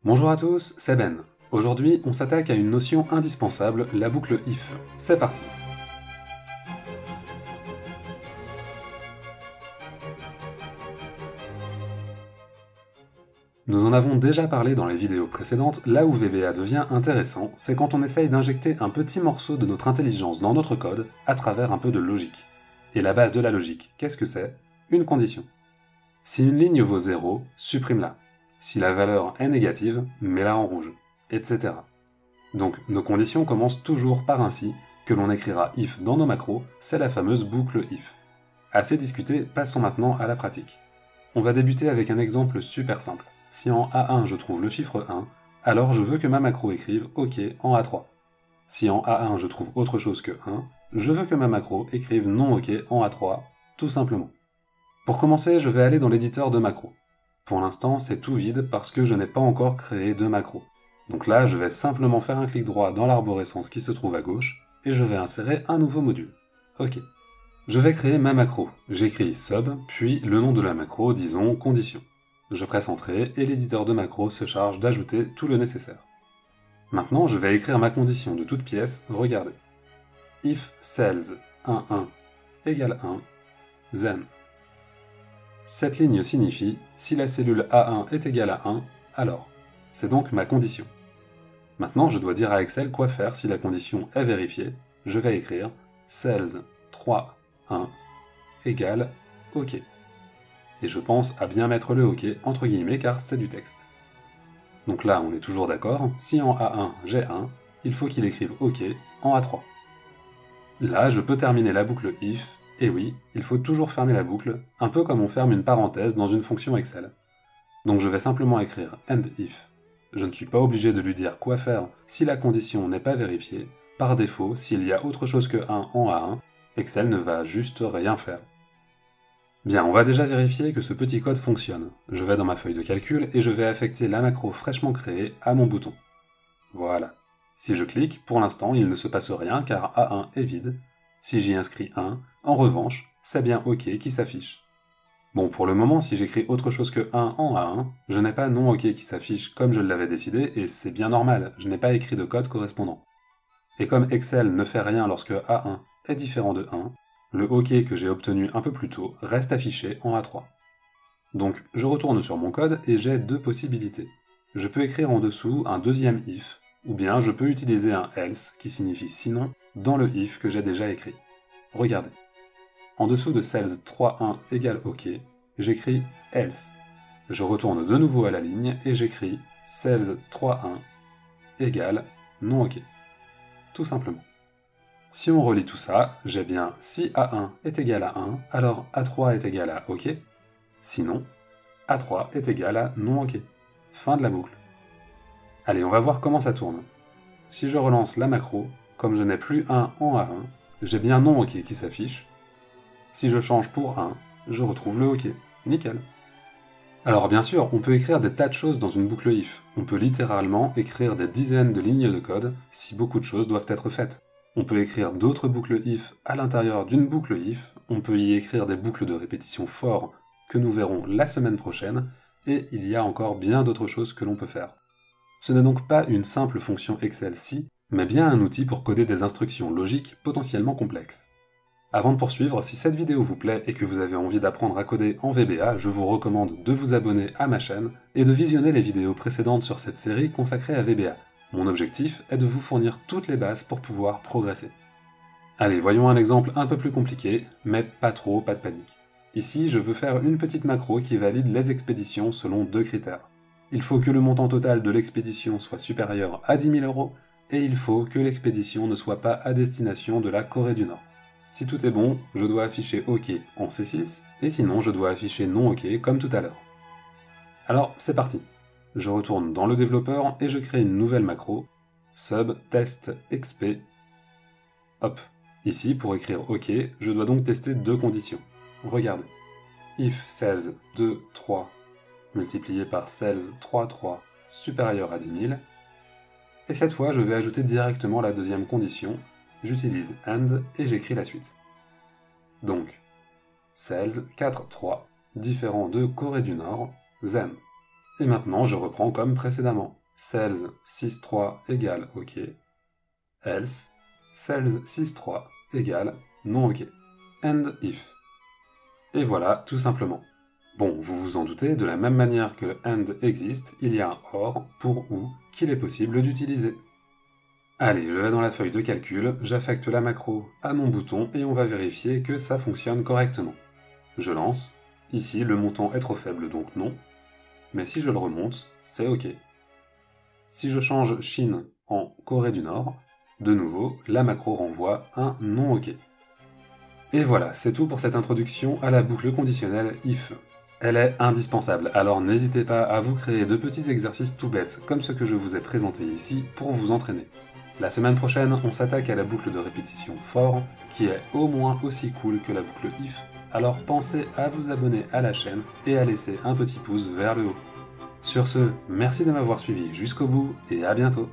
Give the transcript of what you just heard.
Bonjour à tous, c'est Ben. Aujourd'hui, on s'attaque à une notion indispensable, la boucle if. C'est parti. Nous en avons déjà parlé dans les vidéos précédentes, là où VBA devient intéressant, c'est quand on essaye d'injecter un petit morceau de notre intelligence dans notre code à travers un peu de logique. Et la base de la logique, qu'est-ce que c'est? Une condition. Si une ligne vaut 0, supprime-la. Si la valeur est négative, mets-la en rouge, etc. Donc nos conditions commencent toujours par un si, que l'on écrira if dans nos macros, c'est la fameuse boucle if. Assez discuté, passons maintenant à la pratique. On va débuter avec un exemple super simple. Si en A1 je trouve le chiffre 1, alors je veux que ma macro écrive OK en A3. Si en A1 je trouve autre chose que 1, je veux que ma macro écrive non OK en A3, tout simplement. Pour commencer, je vais aller dans l'éditeur de macros. Pour l'instant, c'est tout vide parce que je n'ai pas encore créé de macro. Donc là, je vais simplement faire un clic droit dans l'arborescence qui se trouve à gauche, et je vais insérer un nouveau module. OK. Je vais créer ma macro. J'écris sub, puis le nom de la macro, disons condition. Je presse entrée, et l'éditeur de macro se charge d'ajouter tout le nécessaire. Maintenant, je vais écrire ma condition de toute pièce, regardez. If cells 1, 1 égale 1, then. Cette ligne signifie, si la cellule A1 est égale à 1, alors. C'est donc ma condition. Maintenant, je dois dire à Excel quoi faire si la condition est vérifiée. Je vais écrire cells 3, 1 égale OK. Et je pense à bien mettre le OK entre guillemets car c'est du texte. Donc là, on est toujours d'accord, si en A1 j'ai 1, il faut qu'il écrive OK en A3. Là, je peux terminer la boucle if. Et oui, il faut toujours fermer la boucle, un peu comme on ferme une parenthèse dans une fonction Excel. Donc je vais simplement écrire end if. Je ne suis pas obligé de lui dire quoi faire si la condition n'est pas vérifiée. Par défaut, s'il y a autre chose que 1 en A1, Excel ne va juste rien faire. Bien, on va déjà vérifier que ce petit code fonctionne. Je vais dans ma feuille de calcul et je vais affecter la macro fraîchement créée à mon bouton. Voilà. Si je clique, pour l'instant, il ne se passe rien car A1 est vide. Si j'y inscris 1, en revanche, c'est bien OK qui s'affiche. Bon, pour le moment, si j'écris autre chose que 1 en A1, je n'ai pas non OK qui s'affiche comme je l'avais décidé, et c'est bien normal, je n'ai pas écrit de code correspondant. Et comme Excel ne fait rien lorsque A1 est différent de 1, le OK que j'ai obtenu un peu plus tôt reste affiché en A3. Donc, je retourne sur mon code et j'ai deux possibilités. Je peux écrire en dessous un deuxième if, ou bien je peux utiliser un else, qui signifie sinon, dans le if que j'ai déjà écrit. Regardez. En dessous de cells 3.1 égale OK, j'écris else. Je retourne de nouveau à la ligne et j'écris cells 3.1 égale non OK. Tout simplement. Si on relie tout ça, j'ai bien si A1 est égal à 1, alors A3 est égal à OK. Sinon, A3 est égal à non OK. Fin de la boucle. Allez, on va voir comment ça tourne. Si je relance la macro, comme je n'ai plus 1 en A1, j'ai bien non OK qui s'affiche. Si je change pour 1, je retrouve le OK. Nickel. Alors bien sûr, on peut écrire des tas de choses dans une boucle if. On peut littéralement écrire des dizaines de lignes de code si beaucoup de choses doivent être faites. On peut écrire d'autres boucles if à l'intérieur d'une boucle if, on peut y écrire des boucles de répétition fort que nous verrons la semaine prochaine, et il y a encore bien d'autres choses que l'on peut faire. Ce n'est donc pas une simple fonction Excel si, mais bien un outil pour coder des instructions logiques potentiellement complexes. Avant de poursuivre, si cette vidéo vous plaît et que vous avez envie d'apprendre à coder en VBA, je vous recommande de vous abonner à ma chaîne et de visionner les vidéos précédentes sur cette série consacrée à VBA. Mon objectif est de vous fournir toutes les bases pour pouvoir progresser. Allez, voyons un exemple un peu plus compliqué, mais pas trop, pas de panique. Ici, je veux faire une petite macro qui valide les expéditions selon deux critères. Il faut que le montant total de l'expédition soit supérieur à 10 000 €, et il faut que l'expédition ne soit pas à destination de la Corée du Nord. Si tout est bon, je dois afficher OK en C6, et sinon je dois afficher non OK comme tout à l'heure. Alors, c'est parti. Je retourne dans le développeur et je crée une nouvelle macro, sub test xp. Hop. Ici, pour écrire OK, je dois donc tester deux conditions. Regardez. If cells 2, 3 multiplié par cells 3, 3 supérieur à 10 000. Et cette fois, je vais ajouter directement la deuxième condition. J'utilise AND et j'écris la suite. Donc, cells 4, 3 différent de Corée du Nord, then. Et maintenant, je reprends comme précédemment. Cells 6.3 égale OK. Else, cells 6.3 égale non OK. End if. Et voilà, tout simplement. Bon, vous vous en doutez, de la même manière que le AND existe, il y a un OR pour ou qu'il est possible d'utiliser. Allez, je vais dans la feuille de calcul, j'affecte la macro à mon bouton et on va vérifier que ça fonctionne correctement. Je lance, ici le montant est trop faible donc non, mais si je le remonte, c'est OK. Si je change Chine en Corée du Nord, de nouveau, la macro renvoie un non OK. Et voilà, c'est tout pour cette introduction à la boucle conditionnelle if. Elle est indispensable, alors n'hésitez pas à vous créer de petits exercices tout bêtes comme ceux que je vous ai présentés ici pour vous entraîner. La semaine prochaine, on s'attaque à la boucle de répétition for, qui est au moins aussi cool que la boucle if, alors pensez à vous abonner à la chaîne et à laisser un petit pouce vers le haut. Sur ce, merci de m'avoir suivi jusqu'au bout et à bientôt.